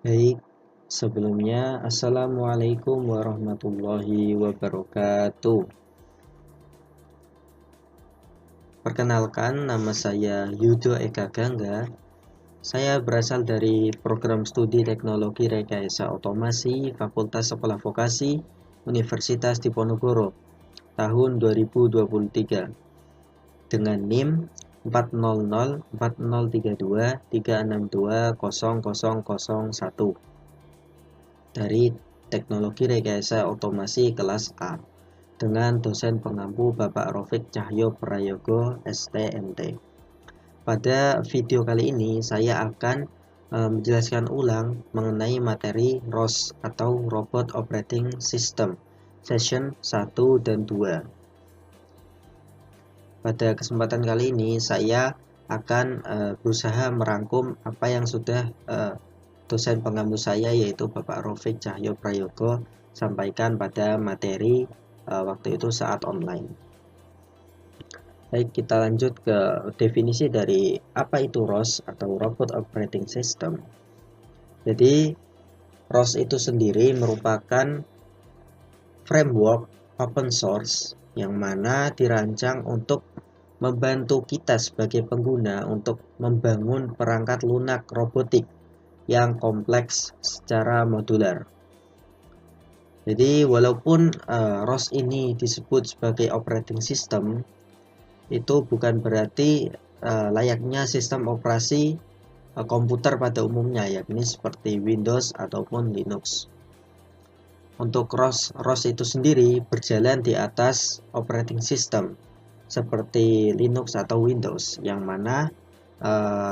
Baik, sebelumnya Assalamualaikum warahmatullahi wabarakatuh. Perkenalkan, nama saya Yudo Eka Gangga. Saya berasal dari program studi teknologi rekayasa otomasi Fakultas Sekolah Vokasi Universitas Diponegoro tahun 2023 dengan NIM 400403236200001 dari Teknologi Rekayasa Otomasi kelas A dengan dosen pengampu Bapak Rofik Cahyo Prayogo STMT. Pada video kali ini saya akan menjelaskan ulang mengenai materi ROS atau Robot Operating System session 1 dan 2. Pada kesempatan kali ini saya akan berusaha merangkum apa yang sudah dosen pengampu saya yaitu Bapak Rofik Cahyo Prayogo sampaikan pada materi waktu itu saat online. Baik, kita lanjut ke definisi dari apa itu ROS atau Robot Operating System. Jadi ROS itu sendiri merupakan framework open source yang mana dirancang untuk membantu kita sebagai pengguna untuk membangun perangkat lunak robotik yang kompleks secara modular. Jadi walaupun ROS ini disebut sebagai operating system, itu bukan berarti layaknya sistem operasi komputer pada umumnya, yakni seperti Windows ataupun Linux. Untuk ROS itu sendiri berjalan di atas operating system seperti Linux atau Windows, yang mana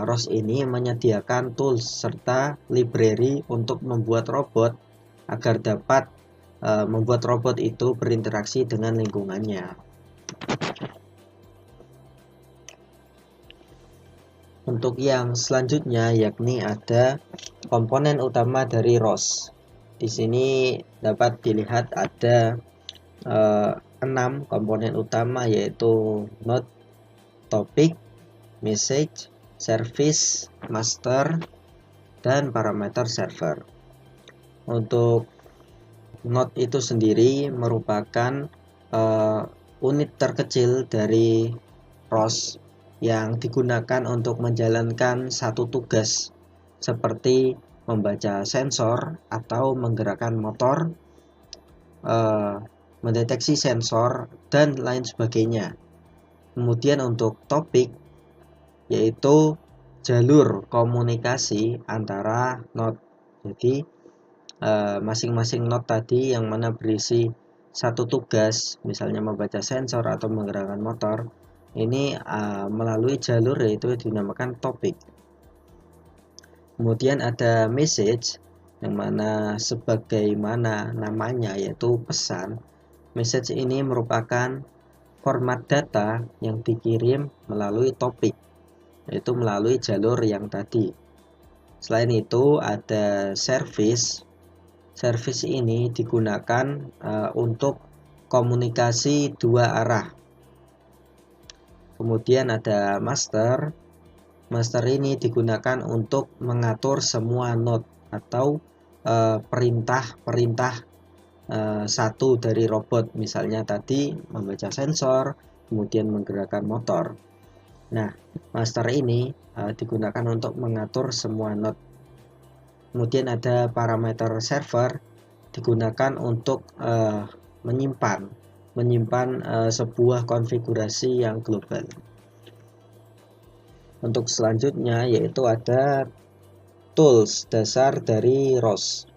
ROS ini menyediakan tools serta library untuk membuat robot agar dapat membuat robot itu berinteraksi dengan lingkungannya. Untuk yang selanjutnya yakni ada komponen utama dari ROS. Di sini dapat dilihat ada 6 komponen utama yaitu node, topic, message, service, master, dan parameter server. Untuk node itu sendiri merupakan unit terkecil dari ROS yang digunakan untuk menjalankan satu tugas seperti membaca sensor atau menggerakkan motor, mendeteksi sensor, dan lain sebagainya. Kemudian untuk topik yaitu jalur komunikasi antara node. Jadi masing-masing node tadi yang mana berisi satu tugas, misalnya membaca sensor atau menggerakkan motor, ini melalui jalur yaitu dinamakan topik. Kemudian ada message yang mana sebagaimana namanya yaitu pesan. Message ini merupakan format data yang dikirim melalui topik, yaitu melalui jalur yang tadi. Selain itu ada service. Service ini digunakan untuk komunikasi dua arah. Kemudian ada master. Master ini digunakan untuk mengatur semua node atau perintah-perintah satu dari robot, misalnya tadi membaca sensor, kemudian menggerakkan motor. Nah, master ini digunakan untuk mengatur semua node. Kemudian ada parameter server, digunakan untuk menyimpan sebuah konfigurasi yang global. Untuk selanjutnya yaitu ada tools dasar dari ROS.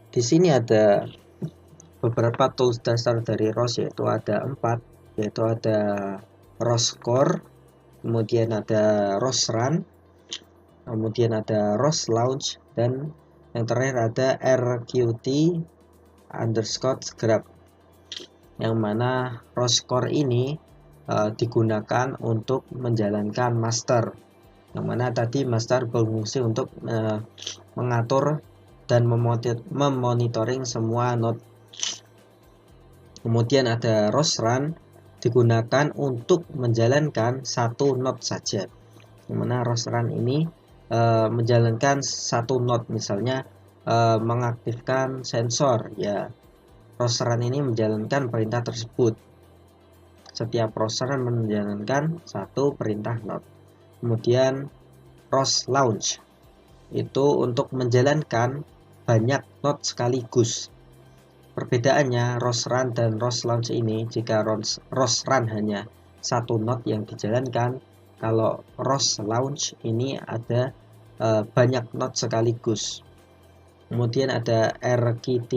Di sini ada beberapa tools dasar dari ROS, yaitu ada 4, yaitu ada ROS Core, kemudian ada ROS Run, kemudian ada ROS Launch, dan yang terakhir ada RQT_Grab, yang mana ROS Core ini digunakan untuk menjalankan master, yang mana tadi master berfungsi untuk mengatur dan memonitoring semua node. Kemudian ada ROS Run, digunakan untuk menjalankan satu node saja, yang mana ROS Run ini menjalankan satu node, misalnya mengaktifkan sensor, ya ROS run ini menjalankan perintah tersebut. Setiap ROS run menjalankan satu perintah node. Kemudian ROS launch itu untuk menjalankan banyak node sekaligus. Perbedaannya ROS run dan ROS launch ini, jika ROS run hanya satu node yang dijalankan, kalau ROS launch ini ada banyak node sekaligus. Kemudian ada rkt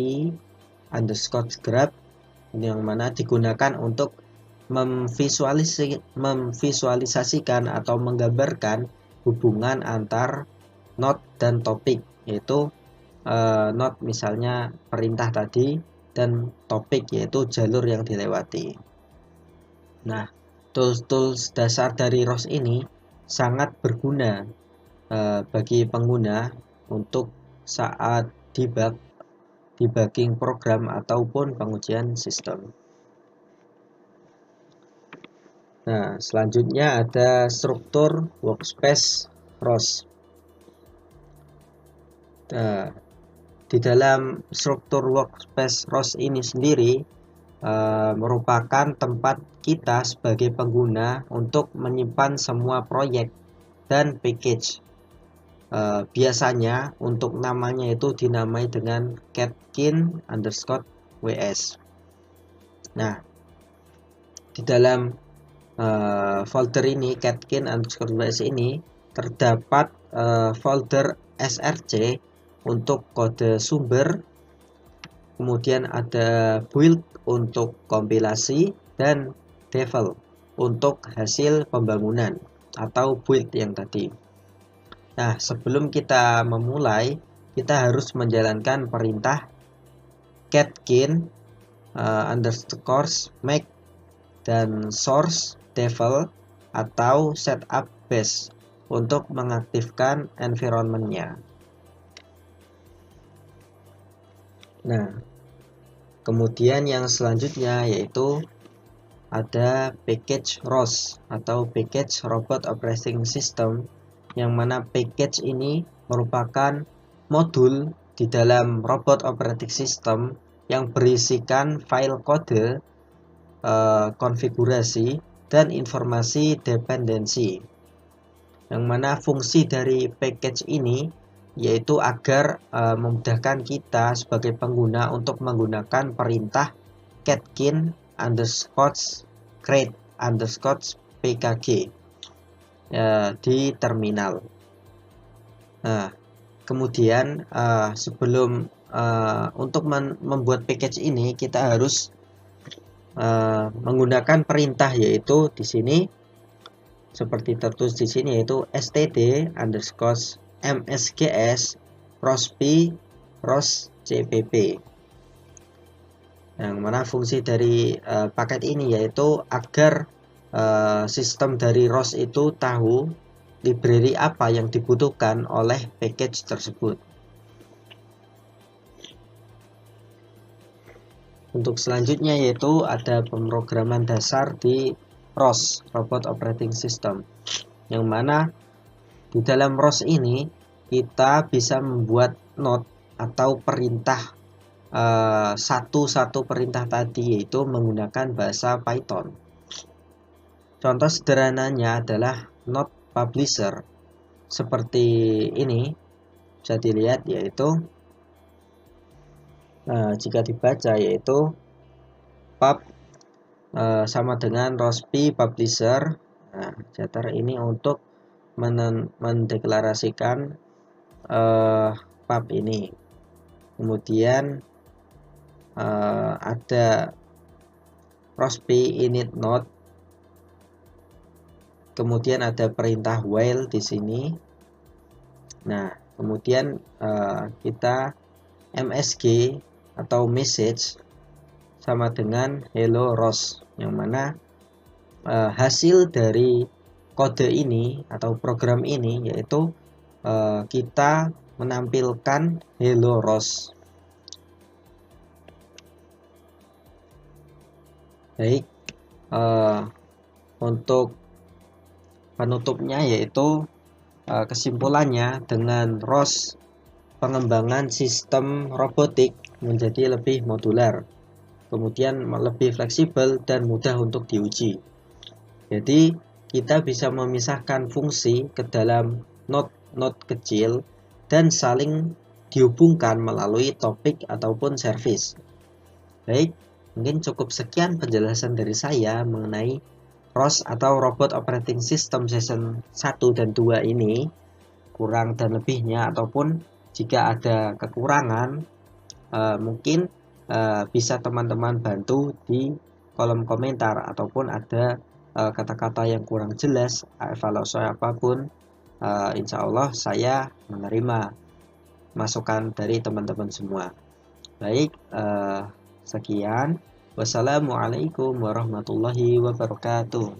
underscore grab, yang mana digunakan untuk memvisualisasikan atau menggambarkan hubungan antar node dan topik, yaitu node misalnya perintah tadi dan topik yaitu jalur yang dilewati. Nah, tools dasar dari ROS ini sangat berguna bagi pengguna untuk saat debugging program ataupun pengujian sistem. Nah, selanjutnya ada struktur workspace ROS. Nah, di dalam struktur workspace ROS ini sendiri merupakan tempat kita sebagai pengguna untuk menyimpan semua proyek dan package. Biasanya untuk namanya itu dinamai dengan catkin_ws. Nah, di dalam folder ini, catkin_ws ini, terdapat folder src untuk kode sumber, kemudian ada build untuk kompilasi, dan devel untuk hasil pembangunan atau build yang tadi. Nah, sebelum kita memulai, kita harus menjalankan perintah catkin underscore make dan source devel atau setup base untuk mengaktifkan environment-nya. Nah, kemudian yang selanjutnya yaitu ada package ROS atau package robot operating system, yang mana package ini merupakan modul di dalam robot operating system yang berisikan file kode, konfigurasi, dan informasi dependensi. Yang mana fungsi dari package ini yaitu agar memudahkan kita sebagai pengguna untuk menggunakan perintah catkin underscore create underscore pkg di terminal. Nah, kemudian sebelum untuk membuat package ini, kita harus menggunakan perintah, yaitu di sini seperti tertulis di sini, yaitu std underscore msgs rosp roscpp. Yang mana fungsi dari paket ini yaitu agar sistem dari ROS itu tahu library apa yang dibutuhkan oleh package tersebut. Untuk selanjutnya yaitu ada pemrograman dasar di ROS, Robot Operating System, yang mana di dalam ROS ini kita bisa membuat node atau perintah satu perintah tadi, yaitu menggunakan bahasa Python. Contoh sederhananya adalah node publisher seperti ini, bisa dilihat, yaitu jika dibaca yaitu pub sama dengan rosp publisher. Nah, Jupyter ini untuk mendeklarasikan pub ini. Kemudian ada rosp init node, kemudian ada perintah while di sini. Nah, kemudian kita msg atau message sama dengan hello ROS, yang mana hasil dari kode ini atau program ini yaitu kita menampilkan hello ROS. Baik, untuk penutupnya yaitu kesimpulannya, dengan ROS pengembangan sistem robotik menjadi lebih modular, kemudian lebih fleksibel dan mudah untuk diuji. Jadi kita bisa memisahkan fungsi ke dalam node-node kecil dan saling dihubungkan melalui topik ataupun service. Baik, mungkin cukup sekian penjelasan dari saya mengenai ROS atau Robot Operating System Season 1 dan 2 ini. Kurang dan lebihnya ataupun jika ada kekurangan, mungkin bisa teman-teman bantu di kolom komentar, ataupun ada kata-kata yang kurang jelas, evaluasi apapun, insya Allah saya menerima masukan dari teman-teman semua. Baik, sekian. Wassalamualaikum warahmatullahi wabarakatuh.